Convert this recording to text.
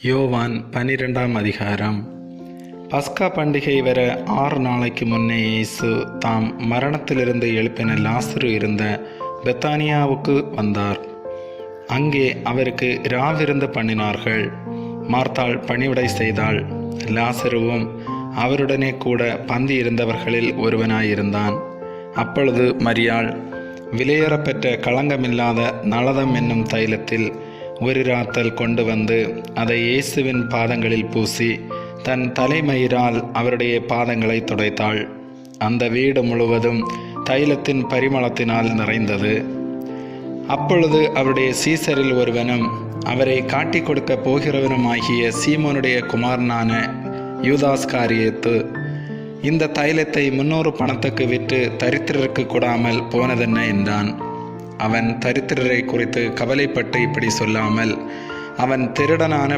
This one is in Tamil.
யோவான் 12ஆம் அதிகாரம். பஸ்கா பண்டிகை வர 6 நாளைக்கு முன்னே இயேசு தாம் மரணத்திலிருந்து எழுப்பின லாசரு இருந்த பெத்தானியாவுக்கு வந்தார். அங்கே அவருக்கு ராவிருந்து பண்ணினார்கள். மார்த்தாள் பணிவிடை செய்தாள். லாசருவும் அவருடனே கூட பந்தி இருந்தவர்களில் ஒருவனாயிருந்தான். அப்பொழுது மரியாள் விலையேறப்பெற்ற களங்கமில்லாத நளதம் என்னும் தைலத்தில் ஒரு ராத்தல் கொண்டு வந்து அதை இயேசுவின் பாதங்களில் பூசி தன் தலைமயிரால் அவருடைய பாதங்களை துடைத்தாள். அந்த வீடு முழுவதும் தைலத்தின் பரிமளத்தினால் நிறைந்தது. அப்பொழுது அவருடைய சீசரில் ஒருவனும் அவரை காட்டிக் கொடுக்க போகிறவனுமாகிய சீமோனுடைய குமாரனான யூதாஸ்காரியேத்து இந்த தைலத்தை 300 பணத்துக்கு விற்று தரித்திரருக்கு கொடாமல் போனதென்ன என்றான். அவன் தரித்திரரை குறித்து கவலைப்பட்டு இப்படி சொல்லாமல், அவன் திருடனான